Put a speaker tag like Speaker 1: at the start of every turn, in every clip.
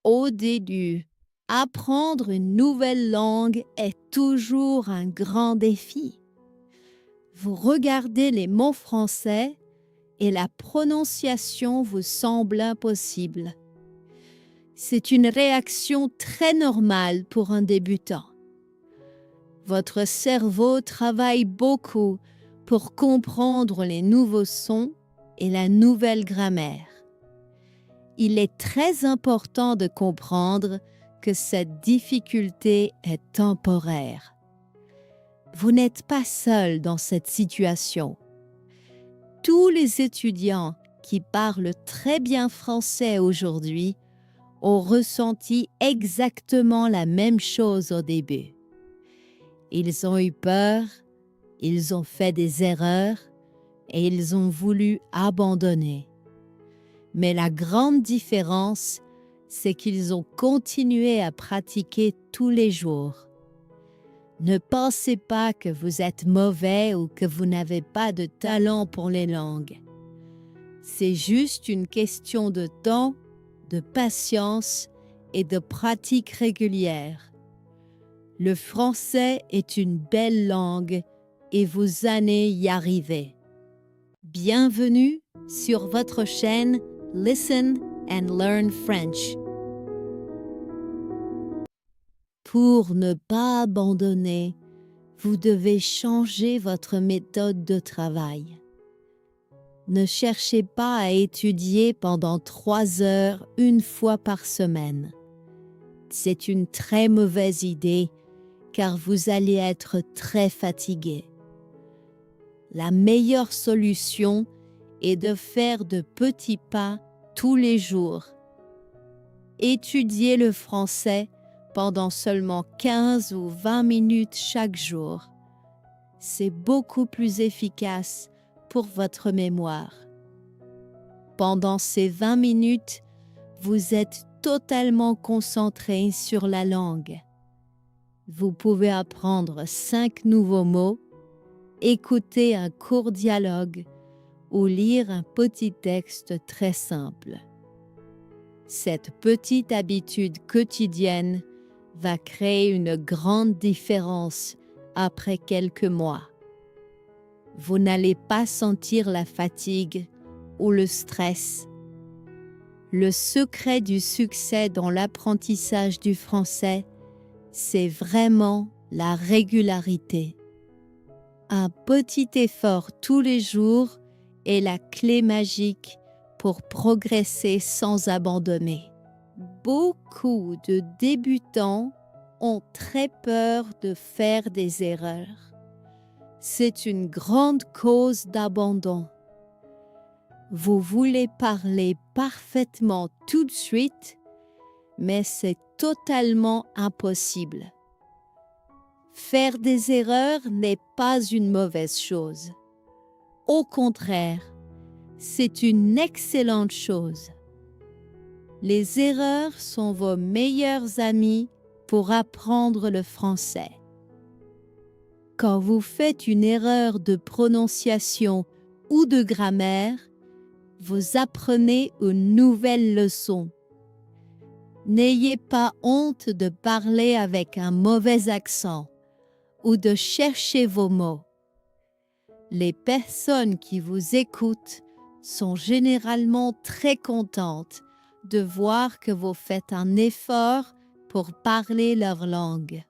Speaker 1: Au début, apprendre une nouvelle langue est toujours un grand défi. Vous regardez les mots français et la prononciation vous semble impossible. C'est une réaction très normale pour un débutant. Votre cerveau travaille beaucoup pour comprendre les nouveaux sons et la nouvelle grammaire. Il est très important de comprendre que cette difficulté est temporaire. Vous n'êtes pas seul dans cette situation. Tous les étudiants qui parlent très bien français aujourd'hui ont ressenti exactement la même chose au début. Ils ont eu peur, ils ont fait des erreurs et ils ont voulu abandonner. Mais la grande différence, c'est qu'ils ont continué à pratiquer tous les jours. Ne pensez pas que vous êtes mauvais ou que vous n'avez pas de talent pour les langues. C'est juste une question de temps, de patience et de pratique régulière. Le français est une belle langue et vous allez y arriver. Bienvenue sur votre chaîne Listen and Learn French. Pour ne pas abandonner, vous devez changer votre méthode de travail. Ne cherchez pas à étudier pendant 3 heures une fois par semaine. C'est une très mauvaise idée car vous allez être très fatigué. La meilleure solution est de faire de petits pas tous les jours. Étudiez le français pendant seulement 15 ou 20 minutes chaque jour. C'est beaucoup plus efficace pour votre mémoire. Pendant ces 20 minutes, vous êtes totalement concentré sur la langue. Vous pouvez apprendre 5 nouveaux mots, écouter un court dialogue ou lire un petit texte très simple. Cette petite habitude quotidienne va créer une grande différence après quelques mois. Vous n'allez pas sentir la fatigue ou le stress. Le secret du succès dans l'apprentissage du français, c'est vraiment la régularité. Un petit effort tous les jours est la clé magique pour progresser sans abandonner. Beaucoup de débutants ont très peur de faire des erreurs. C'est une grande cause d'abandon. Vous voulez parler parfaitement tout de suite, mais c'est totalement impossible. Faire des erreurs n'est pas une mauvaise chose. Au contraire, c'est une excellente chose. Les erreurs sont vos meilleurs amis pour apprendre le français. Quand vous faites une erreur de prononciation ou de grammaire, vous apprenez une nouvelle leçon. N'ayez pas honte de parler avec un mauvais accent ou de chercher vos mots. Les personnes qui vous écoutent sont généralement très contentes de voir que vous faites un effort pour parler leur langue.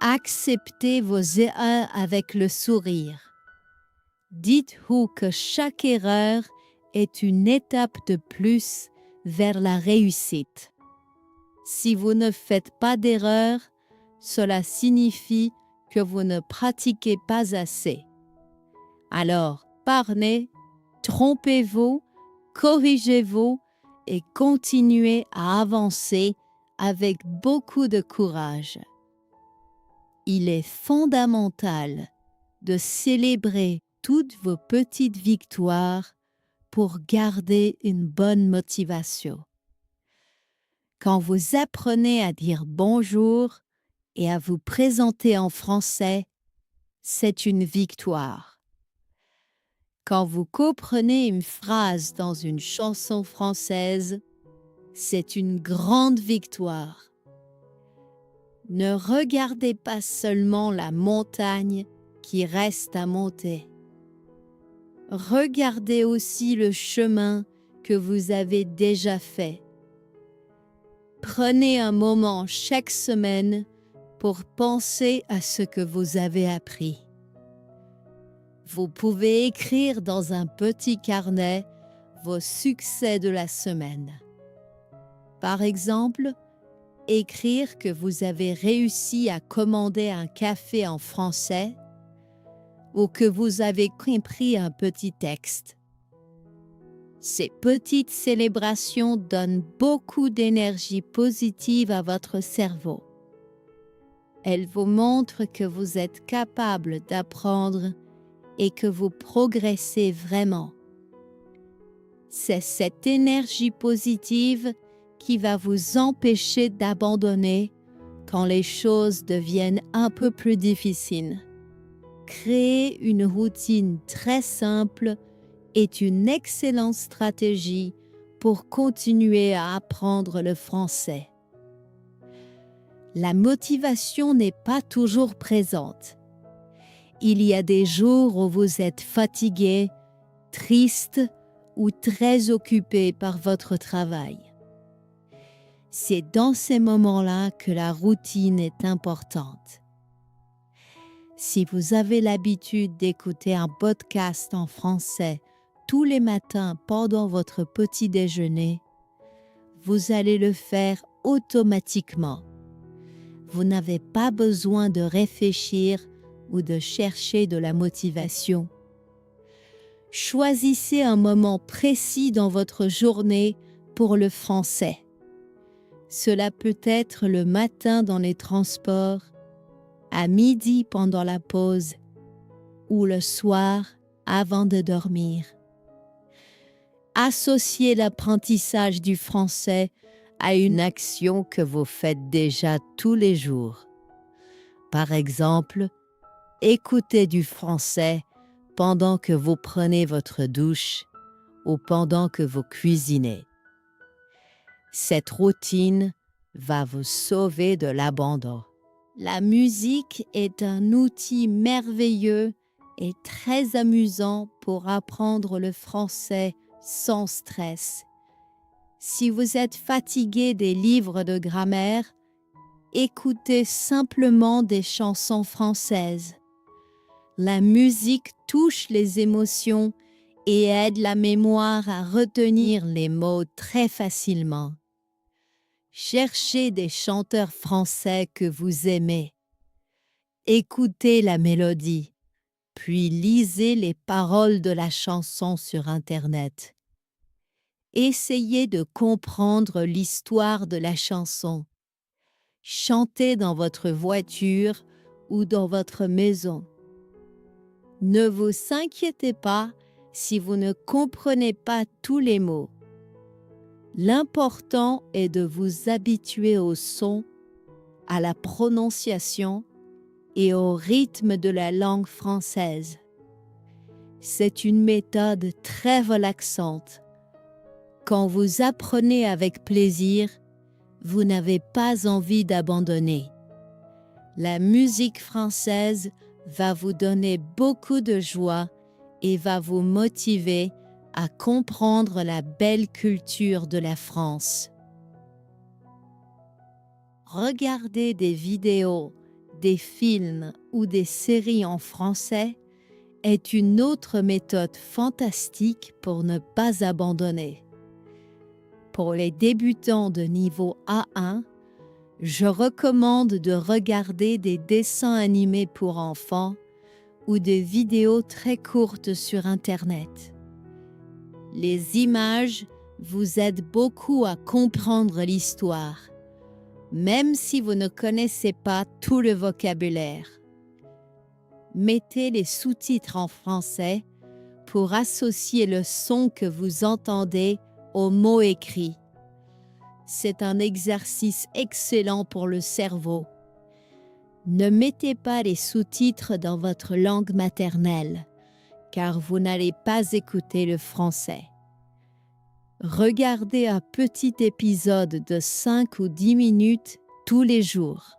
Speaker 1: Acceptez vos erreurs avec le sourire. Dites-vous que chaque erreur est une étape de plus vers la réussite. Si vous ne faites pas d'erreur, cela signifie que vous ne pratiquez pas assez. Alors, parlez, trompez-vous, corrigez-vous et continuez à avancer avec beaucoup de courage. Il est fondamental de célébrer toutes vos petites victoires pour garder une bonne motivation. Quand vous apprenez à dire bonjour et à vous présenter en français, c'est une victoire. Quand vous comprenez une phrase dans une chanson française, C'est une grande victoire. Ne regardez pas seulement la montagne qui reste à monter. Regardez aussi le chemin que vous avez déjà fait. Prenez un moment chaque semaine pour penser à ce que vous avez appris. Vous pouvez écrire dans un petit carnet vos succès de la semaine. Par exemple, écrire que vous avez réussi à commander un café en français ou que vous avez compris un petit texte. Ces petites célébrations donnent beaucoup d'énergie positive à votre cerveau. Elles vous montrent que vous êtes capable d'apprendre et que vous progressez vraiment. C'est cette énergie positive qui va vous empêcher d'abandonner quand les choses deviennent un peu plus difficiles. Créer une routine très simple est une excellente stratégie pour continuer à apprendre le français. La motivation n'est pas toujours présente. Il y a des jours où vous êtes fatigué, triste ou très occupé par votre travail. C'est dans ces moments-là que la routine est importante. Si vous avez l'habitude d'écouter un podcast en français tous les matins pendant votre petit déjeuner, vous allez le faire automatiquement. Vous n'avez pas besoin de réfléchir ou de chercher de la motivation. Choisissez un moment précis dans votre journée pour le français. Cela peut être le matin dans les transports, à midi pendant la pause ou le soir avant de dormir. Associez l'apprentissage du français à une action que vous faites déjà tous les jours. Par exemple, écoutez du français pendant que vous prenez votre douche ou pendant que vous cuisinez. Cette routine va vous sauver de l'abandon. La musique est un outil merveilleux et très amusant pour apprendre le français sans stress. Si vous êtes fatigué des livres de grammaire, écoutez simplement des chansons françaises. La musique touche les émotions et aide la mémoire à retenir les mots très facilement. Cherchez des chanteurs français que vous aimez. Écoutez la mélodie, puis lisez les paroles de la chanson sur Internet. Essayez de comprendre l'histoire de la chanson. Chantez dans votre voiture ou dans votre maison. Ne vous inquiétez pas si vous ne comprenez pas tous les mots. L'important est de vous habituer au son, à la prononciation et au rythme de la langue française. C'est une méthode très relaxante. Quand vous apprenez avec plaisir, vous n'avez pas envie d'abandonner. La musique française va vous donner beaucoup de joie et va vous motiver à comprendre la belle culture de la France. Regarder des vidéos, des films ou des séries en français est une autre méthode fantastique pour ne pas abandonner. Pour les débutants de niveau A1, je recommande de regarder des dessins animés pour enfants ou des vidéos très courtes sur Internet. Les images vous aident beaucoup à comprendre l'histoire, même si vous ne connaissez pas tout le vocabulaire. Mettez les sous-titres en français pour associer le son que vous entendez aux mots écrits. C'est un exercice excellent pour le cerveau. Ne mettez pas les sous-titres dans votre langue maternelle, car vous n'allez pas écouter le français. Regardez un petit épisode de 5 ou 10 minutes tous les jours.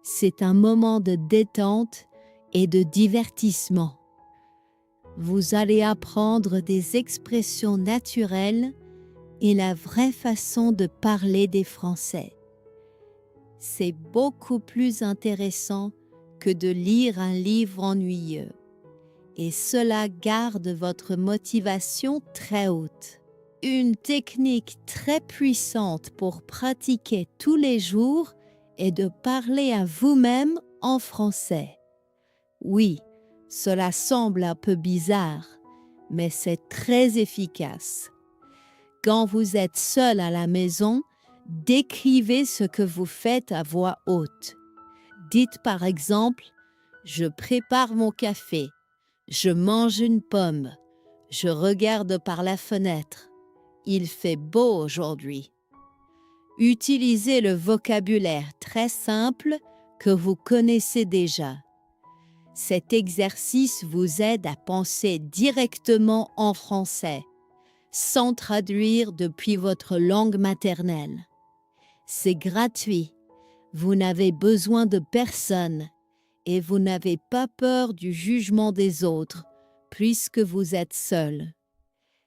Speaker 1: C'est un moment de détente et de divertissement. Vous allez apprendre des expressions naturelles et la vraie façon de parler des Français. C'est beaucoup plus intéressant que de lire un livre ennuyeux, et cela garde votre motivation très haute. Une technique très puissante pour pratiquer tous les jours est de parler à vous-même en français. Oui, cela semble un peu bizarre, mais c'est très efficace. Quand vous êtes seul à la maison, décrivez ce que vous faites à voix haute. Dites par exemple « Je prépare mon café »,« Je mange une pomme »,« Je regarde par la fenêtre »,« Il fait beau aujourd'hui ». Utilisez le vocabulaire très simple que vous connaissez déjà. Cet exercice vous aide à penser directement en français, sans traduire depuis votre langue maternelle. C'est gratuit, vous n'avez besoin de personne et vous n'avez pas peur du jugement des autres puisque vous êtes seul.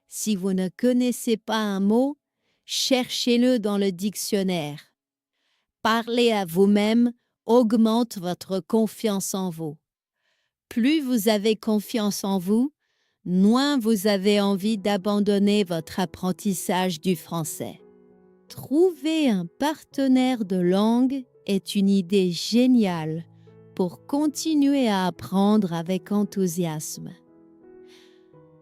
Speaker 1: Si vous ne connaissez pas un mot, cherchez-le dans le dictionnaire. Parler à vous-même augmente votre confiance en vous. Plus vous avez confiance en vous, moins vous avez envie d'abandonner votre apprentissage du français. Trouver un partenaire de langue est une idée géniale pour continuer à apprendre avec enthousiasme.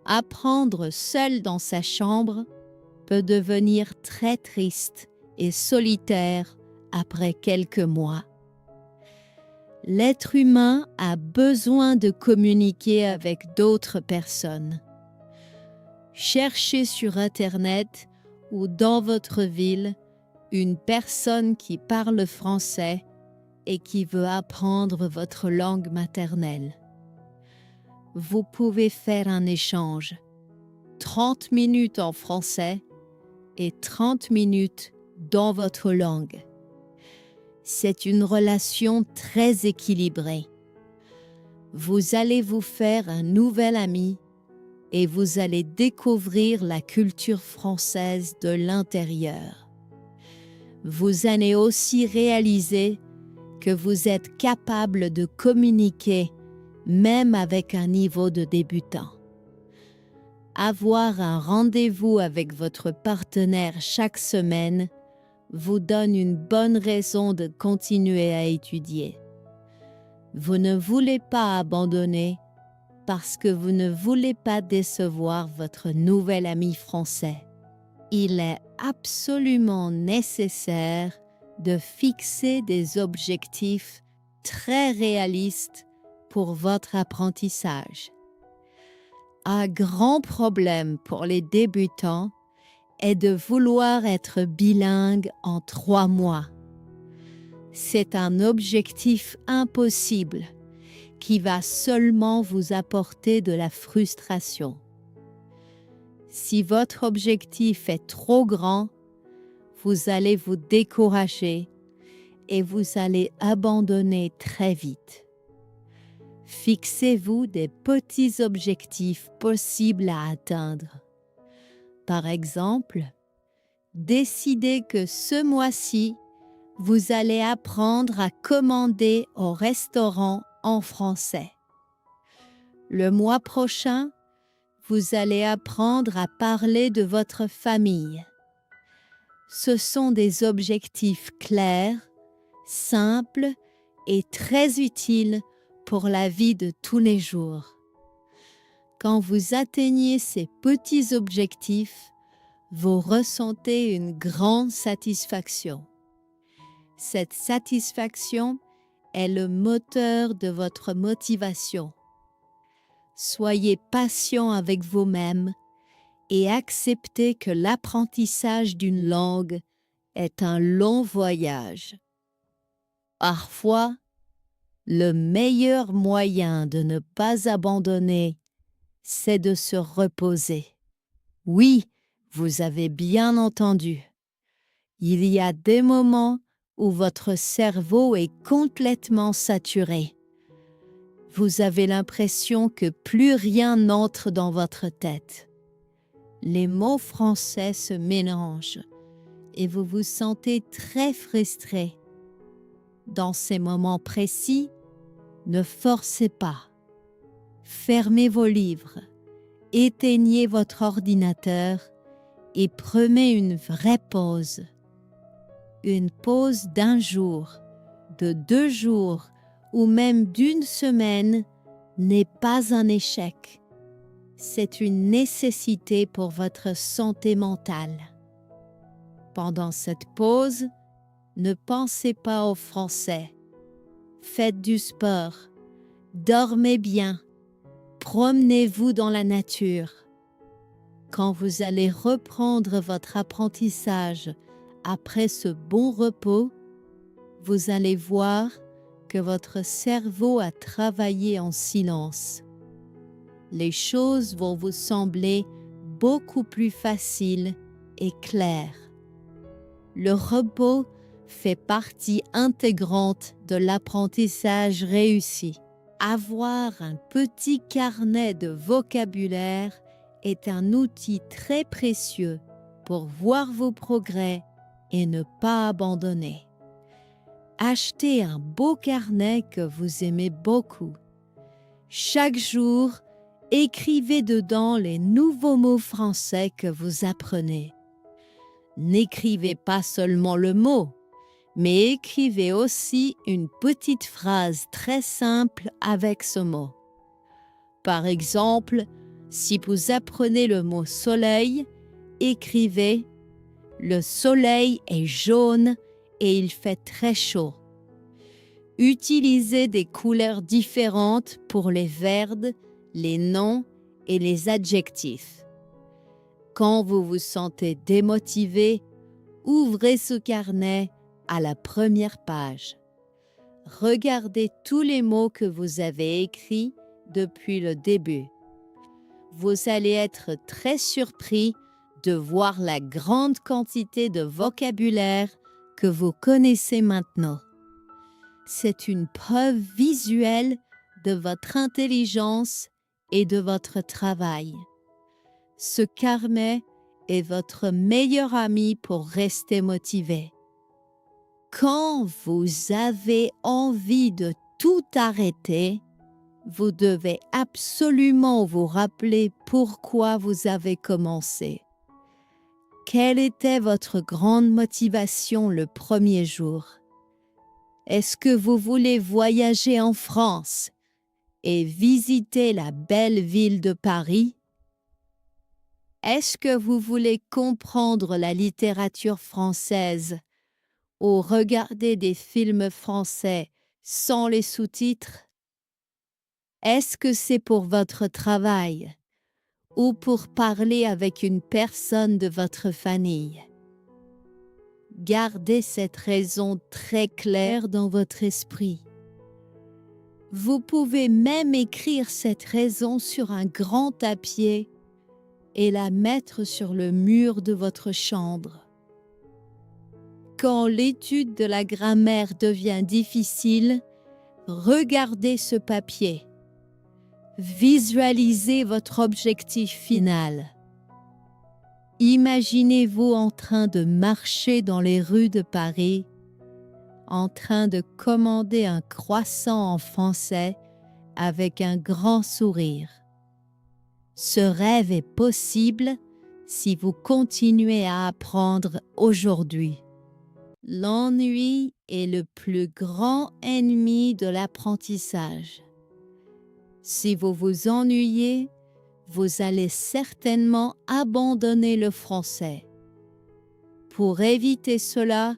Speaker 1: Apprendre seul dans sa chambre peut devenir très triste et solitaire après quelques mois. L'être humain a besoin de communiquer avec d'autres personnes. Cherchez sur Internet ou dans votre ville une personne qui parle français et qui veut apprendre votre langue maternelle. Vous pouvez faire un échange, 30 minutes en français et 30 minutes dans votre langue. C'est une relation très équilibrée. Vous allez vous faire un nouvel ami et vous allez découvrir la culture française de l'intérieur. Vous allez aussi réaliser que vous êtes capable de communiquer même avec un niveau de débutant. Avoir un rendez-vous avec votre partenaire chaque semaine vous donne une bonne raison de continuer à étudier. Vous ne voulez pas abandonner parce que vous ne voulez pas décevoir votre nouvel ami français. Il est absolument nécessaire de fixer des objectifs très réalistes pour votre apprentissage. Un grand problème pour les débutants est de vouloir être bilingue en 3 mois. C'est un objectif impossible qui va seulement vous apporter de la frustration. Si votre objectif est trop grand, vous allez vous décourager et vous allez abandonner très vite. Fixez-vous des petits objectifs possibles à atteindre. Par exemple, décidez que ce mois-ci, vous allez apprendre à commander au restaurant en français. Le mois prochain, vous allez apprendre à parler de votre famille. Ce sont des objectifs clairs, simples et très utiles pour la vie de tous les jours. Quand vous atteignez ces petits objectifs, vous ressentez une grande satisfaction. Cette satisfaction est le moteur de votre motivation. Soyez patient avec vous-même et acceptez que l'apprentissage d'une langue est un long voyage. Parfois, le meilleur moyen de ne pas abandonner, c'est de se reposer. Oui, Vous avez bien entendu. Il y a des moments où votre cerveau est complètement saturé. Vous avez l'impression que plus rien n'entre dans votre tête. Les mots français se mélangent et vous vous sentez très frustré. Dans ces moments précis, ne forcez pas. Fermez vos livres, éteignez votre ordinateur et prenez une vraie pause. Une pause d'1 jour, de 2 jours ou même d'1 semaine n'est pas un échec. C'est une nécessité pour votre santé mentale. Pendant cette pause, ne pensez pas au français. Faites du sport, dormez bien, promenez-vous dans la nature. Quand vous allez reprendre votre apprentissage après ce bon repos, vous allez voir que votre cerveau a travaillé en silence. Les choses vont vous sembler beaucoup plus faciles et claires. Le repos fait partie intégrante de l'apprentissage réussi. Avoir un petit carnet de vocabulaire est un outil très précieux pour voir vos progrès et ne pas abandonner. Achetez un beau carnet que vous aimez beaucoup. Chaque jour, écrivez dedans les nouveaux mots français que vous apprenez. N'écrivez pas seulement le mot, mais écrivez aussi une petite phrase très simple avec ce mot. Par exemple, si vous apprenez le mot soleil, écrivez « Le soleil est jaune et il fait très chaud ». Utilisez des couleurs différentes pour les verbes, les noms et les adjectifs. Quand vous vous sentez démotivé, ouvrez ce carnet à la première page. Regardez tous les mots que vous avez écrits depuis le début. Vous allez être très surpris de voir la grande quantité de vocabulaire que vous connaissez maintenant. C'est une preuve visuelle de votre intelligence et de votre travail. Ce carnet est votre meilleur ami pour rester motivé. Quand vous avez envie de tout arrêter, vous devez absolument vous rappeler pourquoi vous avez commencé. Quelle était votre grande motivation le premier jour? Est-ce que vous voulez voyager en France et visiter la belle ville de Paris? Est-ce que vous voulez comprendre la littérature française ou regarder des films français sans les sous-titres? Est-ce que c'est pour votre travail ou pour parler avec une personne de votre famille? Gardez cette raison très claire dans votre esprit. Vous pouvez même écrire cette raison sur un grand papier et la mettre sur le mur de votre chambre. Quand l'étude de la grammaire devient difficile, regardez ce papier. Visualisez votre objectif final. Imaginez-vous en train de marcher dans les rues de Paris, en train de commander un croissant en français avec un grand sourire. Ce rêve est possible si vous continuez à apprendre aujourd'hui. L'ennui est le plus grand ennemi de l'apprentissage. Si vous vous ennuyez, vous allez certainement abandonner le français. Pour éviter cela,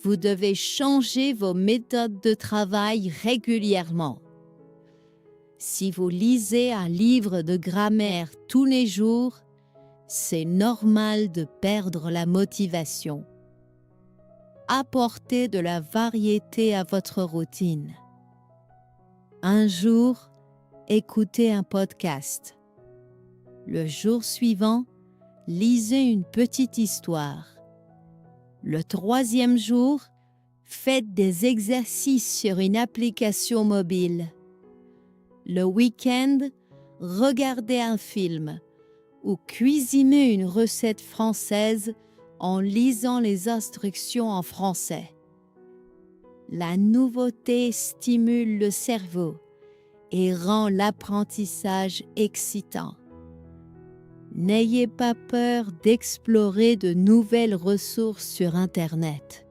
Speaker 1: vous devez changer vos méthodes de travail régulièrement. Si vous lisez un livre de grammaire tous les jours, c'est normal de perdre la motivation. Apportez de la variété à votre routine. Un jour, écoutez un podcast. Le jour suivant, lisez une petite histoire. Le 3e jour, faites des exercices sur une application mobile. Le week-end, regardez un film ou cuisinez une recette française en lisant les instructions en français. La nouveauté stimule le cerveau et rend l'apprentissage excitant. N'ayez pas peur d'explorer de nouvelles ressources sur Internet.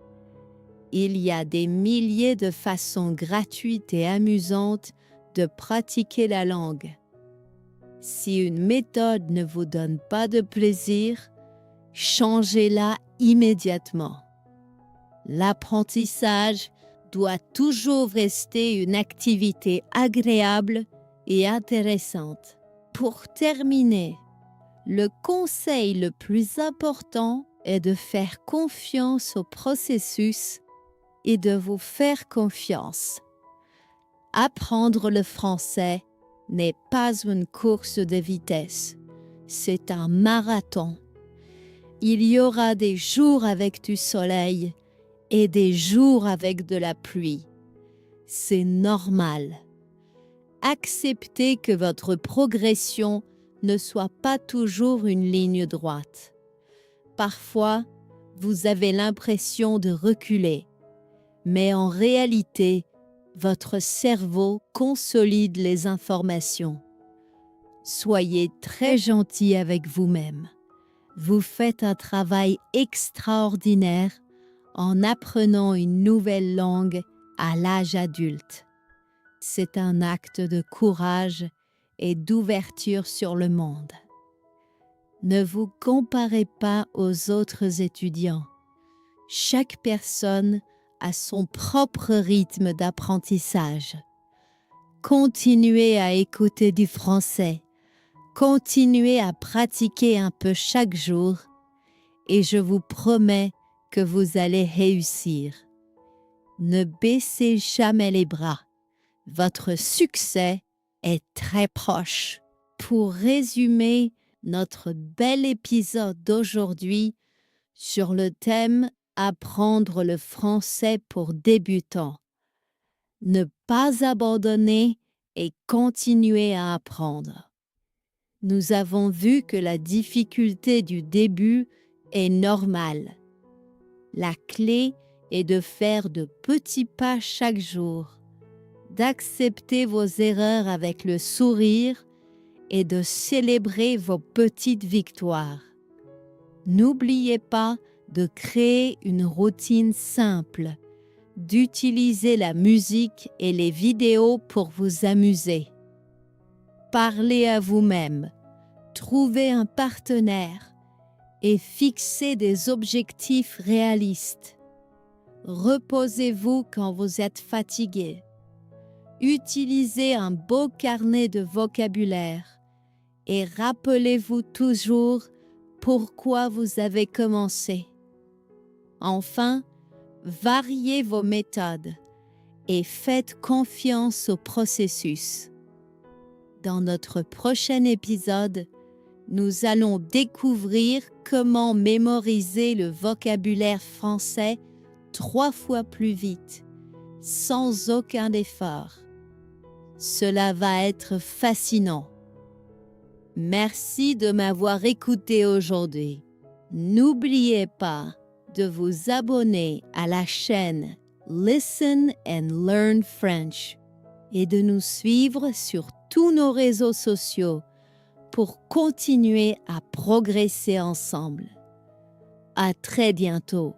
Speaker 1: Il y a des milliers de façons gratuites et amusantes de pratiquer la langue. Si une méthode ne vous donne pas de plaisir, changez-la immédiatement. L'apprentissage doit toujours rester une activité agréable et intéressante. Pour terminer, le conseil le plus important est de faire confiance au processus et de vous faire confiance. Apprendre le français n'est pas une course de vitesse, c'est un marathon. Il y aura des jours avec du soleil et des jours avec de la pluie. C'est normal. Acceptez que votre progression ne soit pas toujours une ligne droite. Parfois, vous avez l'impression de reculer, mais en réalité, votre cerveau consolide les informations. Soyez très gentil avec vous-même. Vous faites un travail extraordinaire en apprenant une nouvelle langue à l'âge adulte. C'est un acte de courage et d'ouverture sur le monde. Ne vous comparez pas aux autres étudiants. Chaque personne a son propre rythme d'apprentissage. Continuez à écouter du français. Continuez à pratiquer un peu chaque jour et je vous promets que vous allez réussir. Ne baissez jamais les bras. Votre succès est très proche. Pour résumer notre bel épisode d'aujourd'hui sur le thème « Apprendre le français pour débutants », ne pas abandonner et continuer à apprendre. Nous avons vu que la difficulté du début est normale. La clé est de faire de petits pas chaque jour, d'accepter vos erreurs avec le sourire et de célébrer vos petites victoires. N'oubliez pas de créer une routine simple, d'utiliser la musique et les vidéos pour vous amuser. Parlez à vous-même, trouvez un partenaire et fixez des objectifs réalistes. Reposez-vous quand vous êtes fatigué. Utilisez un beau carnet de vocabulaire et rappelez-vous toujours pourquoi vous avez commencé. Enfin, variez vos méthodes et faites confiance au processus. Dans notre prochain épisode, nous allons découvrir comment mémoriser le vocabulaire français 3 fois plus vite, sans aucun effort. Cela va être fascinant. Merci de m'avoir écouté aujourd'hui. N'oubliez pas de vous abonner à la chaîne Listen and Learn French et de nous suivre sur tous nos réseaux sociaux pour continuer à progresser ensemble. À très bientôt.